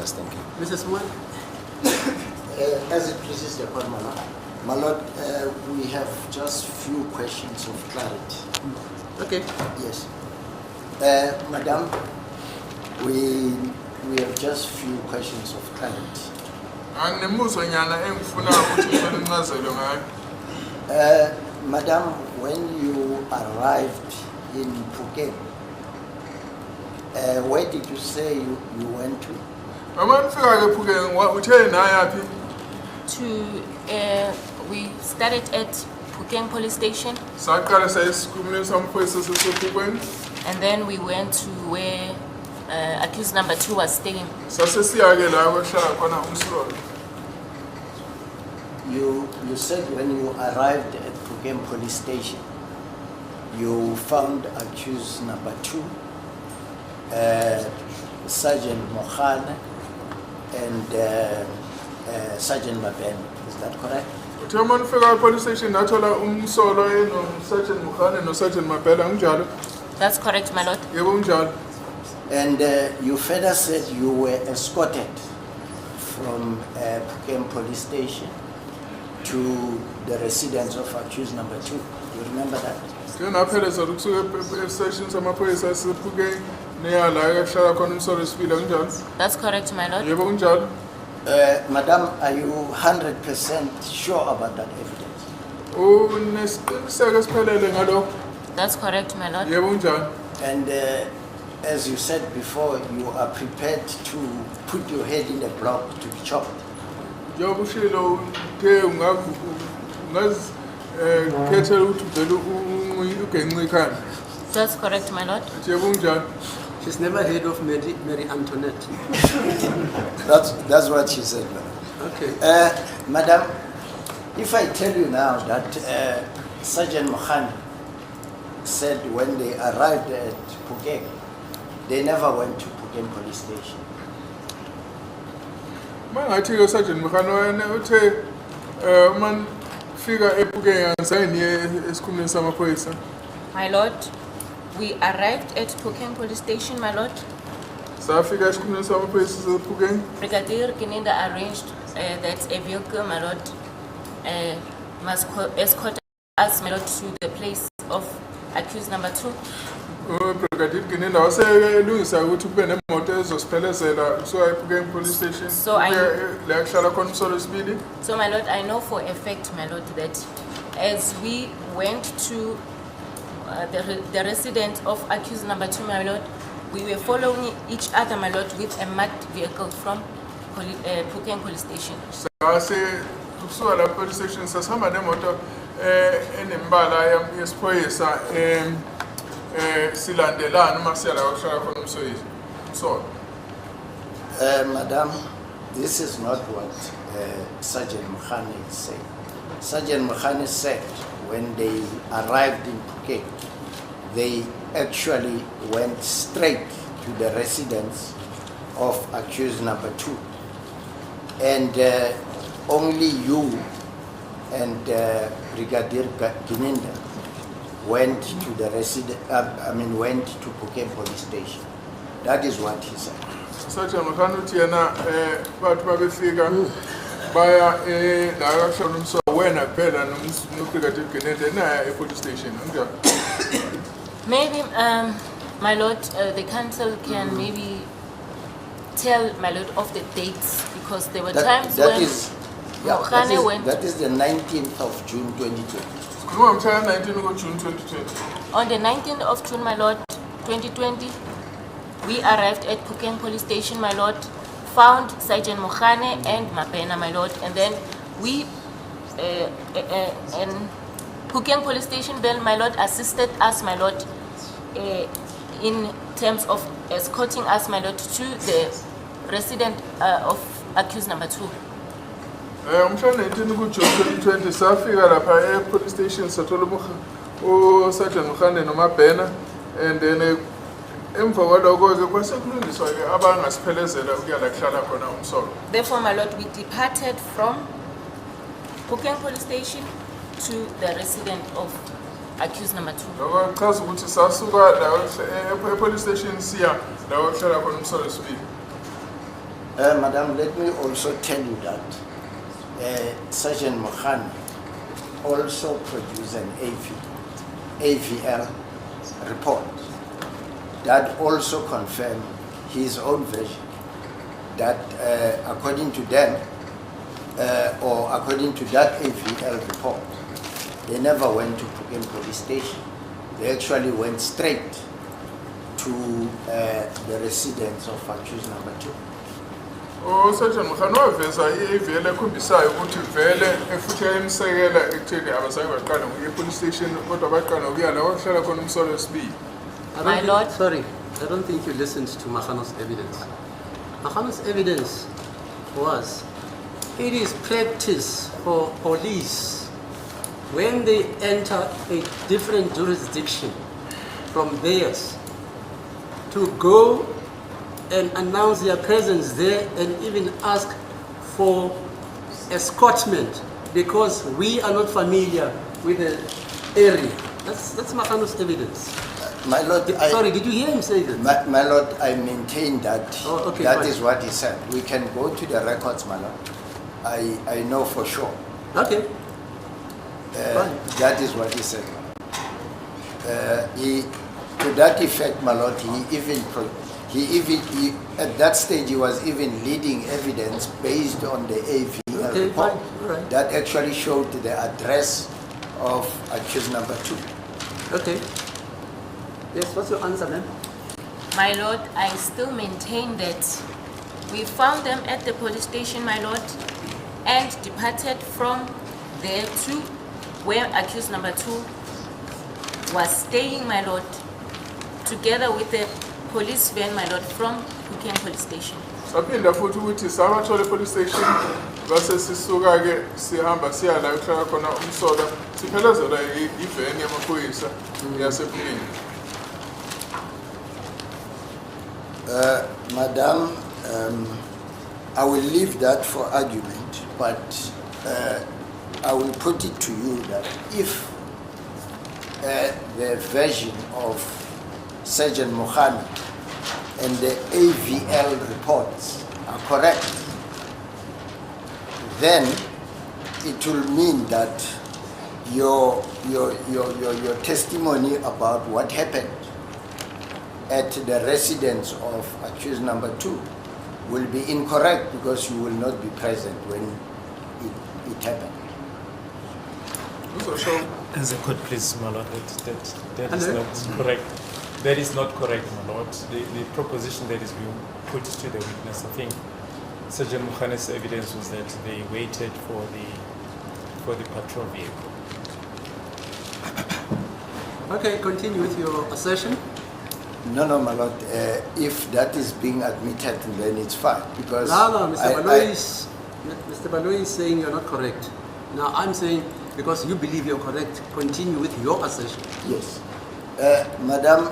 Yes, thank you. Mrs. Moore? As it pleases the court, my lord, we have just few questions of clarity. Okay. Yes. Madam, we have just few questions of clarity. Madam, when you arrived in Phuket, where did you say you went to? We started at Phuket police station, and then we went to where accused number 2 was staying. You said when you arrived at Phuket police station, you found accused number 2, Sergeant Mokhane and Sergeant Mabena. Is that correct? That's correct, my lord. And you further said you were escorted from Phuket police station to the residence of accused number 2. Do you remember that? That's correct, my lord. Madam, are you 100% sure about that evidence? That's correct, my lord. And as you said before, you are prepared to put your head in the block to be chopped. That's correct, my lord. She's never heard of Mary Antoinette. That's what she said, madam. Okay. Madam, if I tell you now that Sergeant Mokhane said when they arrived at Phuket, they never went to Phuket police station. My lord, we arrived at Phuket police station, my lord. Brigadier Kininda arranged that a vehicle, my lord, must escort us, my lord, to the place of accused number 2. So my lord, I know for a fact, my lord, that as we went to the residence of accused number 2, my lord, we were following each other, my lord, with a marked vehicle from Phuket police station. Madam, this is not what Sergeant Mokhane is saying. Sergeant Mokhane said when they arrived in Phuket, they actually went straight to the residence of accused number 2. And only you and Brigadier Kininda went to the went to Phuket police station. That is what he said. Maybe, my lord, the council can maybe tell my lord of the dates, because there were times when Mokhane went. That is the 19th of June 2020. On the 19th of June, my lord, 2020, we arrived at Phuket police station, my lord, found Sergeant Mokhane and Mabena, my lord, and then we, and Phuket police station, then my lord assisted us, my lord, in terms of escorting us, my lord, to the resident of accused number 2. Sergeant Mokhane no Mabena, and then therefore, my lord, we departed from Phuket police station to the resident of accused number 2. Madam, let me also tell you that Sergeant Mokhane also produced an AVL report that also confirmed his own version, that according to them, or according to that AVL report, they never went to Pukem police station. They actually went straight to the residence of accused number 2. Sergeant Mokhane waveza i-AVL ekhombisayo ukuthi vele futhi yayimsekela ekutheni abazange baqala e-police station kodwa baqala ukuya la wahlala khona umsolo wesibili. My Lord. Sorry, I don't think you listened to Makhane's evidence. Makhane's evidence was, it is practice for police when they enter a different jurisdiction from theirs to go and announce their presence there and even ask for escortment because we are not familiar with the area. That's Makhane's evidence. My Lord, Sorry, did you hear him say that? My Lord, I maintain that Okay, that fine. is what he said. We can go to the records, my Lord. I know for sure. Okay. Fine. That is what he said. To that effect, my Lord, he at that stage he was even leading evidence based on the AVL Okay, report fine. All right. that actually showed the address of accused number 2. Okay. Yes, what's your answer, ma'am? My Lord, I still maintain that we found them at the police station, my Lord, and departed from there to where accused number 2 was staying, my Lord, together with the police van, my Lord, from Pukem police station. Saphinda futhi ukuthi sabathola e-police station base sisuka-ke sihamba siya la ekuhlala khona umsola siphelezela iveni yamaphoyisa yasePhumeni. Madam, I will leave that for argument, but I will put it to you that if the version of Sergeant Mokhane and the AVL reports are correct, then it will mean that your testimony about what happened at the residence of accused number 2 will be incorrect because you will not be present when it happened. As a court, please, my Lord, that is not correct. That is not correct, my Lord. The proposition that is being put to the witness, I think Sergeant Mokhane's evidence was that they waited for the patrol vehicle. Okay, continue with your assertion. No, my Lord. If that is being admitted, then it's fine. Because No, Mr. Baloyi is saying you're not correct. Now I'm saying because you believe you're correct, continue with your assertion. Yes. Madam,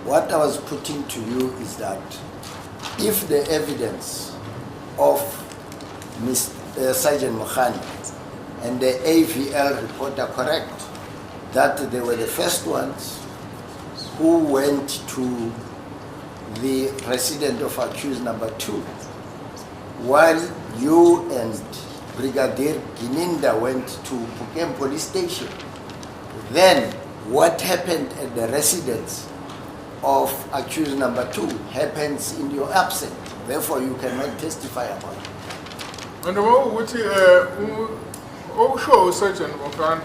what I was putting to you is that if the evidence of Sergeant Mokhane and the AVL report are correct, that they were the first ones who went to the resident of accused number 2, while you and Brigadier Gininda went to Pukem police station, then what happened at the residence of accused number 2 happens in your absence. Therefore, you cannot testify about it. And ukuthi okusho uSergeant Mokhane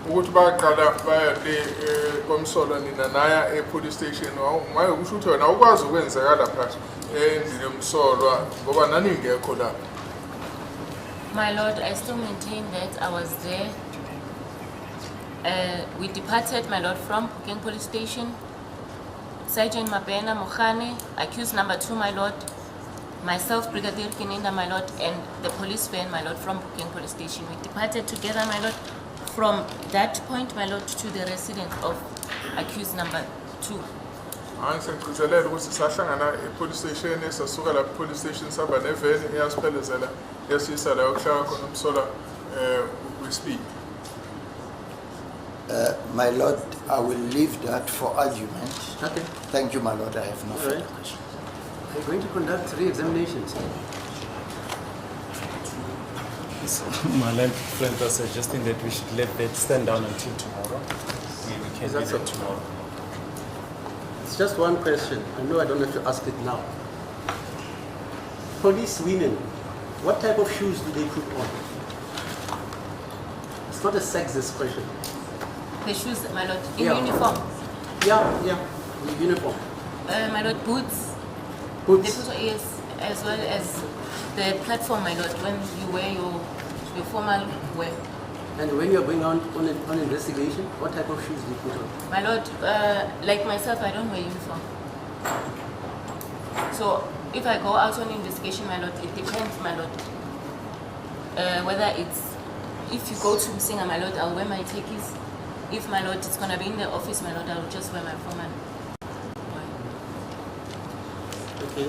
ukuthi baqala baya le komsolo nina naya e-police station maye kusho ukuthi wena ukwazi ukwenzeka lapha endlini yomsolwa ngoba nani ngekho lapha. My Lord, I still maintain that I was there. We departed, my Lord, from Pukem police station. Sergeant Mabena Mokhane, accused number 2, my Lord. Myself, Brigadier Gininda, my Lord, and the police van, my Lord, from Pukem police station. We departed together, my Lord, from that point, my Lord, to the residence of accused number 2. Ngizigcizelela ukuthi sahlangana e-police station sasuka la police station saba neveni eyasiphelezela yasisa la okuhlala khona umsola wesibili. My Lord, I will leave that for argument. Okay. Thank you, my Lord. I have no All further right. question. Are you going to conduct re-examinations? My learned friends are suggesting that we should let that stand down until tomorrow. We can Is do that that so? tomorrow. It's just one question. I know I don't have to ask it now. Police women, what type of shoes do they put on? It's not a sexist question. The shoes, my lord, in Yeah. uniform. Yeah, the uniform. My lord, boots. Boots. The boots, yes, as well as the platform, my lord, when you wear your formal wear. And when you're going on investigation, what type of shoes do you put on? My lord, like myself, I don't wear uniform. So if I go out on investigation, my lord, it depends, my lord. Whether it's, if you go to Msinga, my lord, I'll wear my techies. If, my lord, it's going to be in the office, my lord, I'll just wear my formal. Okay.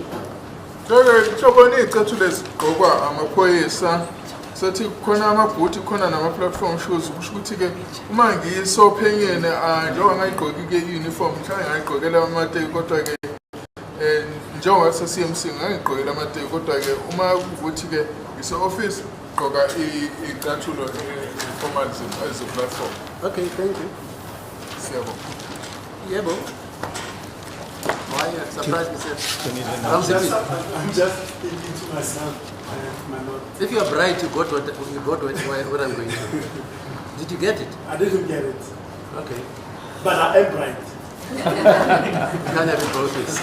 Njengoba ney'cathulo ezigqokwa amaphoyisa sathi khona amabhuti khona nama-platform shoes kusho ukuthi-ke uma ngisophenyene njengoba ngayigqoki-ke i-uniform mhlawumbe ngayigqokela amateki kodwa-ke njengoba sase-CMC ngangigqokela amateki kodwa-ke uma ukuthi-ke ngise-office gqoka iy'cathulo formal ezi-platform. Okay, thank you. Siyabonga. Yebo. Why are you surprised, Mr. Can I'm just thinking to myself, my lord. If you are bright, you got what I'm going to. Did you get it? I didn't get it, Okay. but I am bright. You can't have it both ways.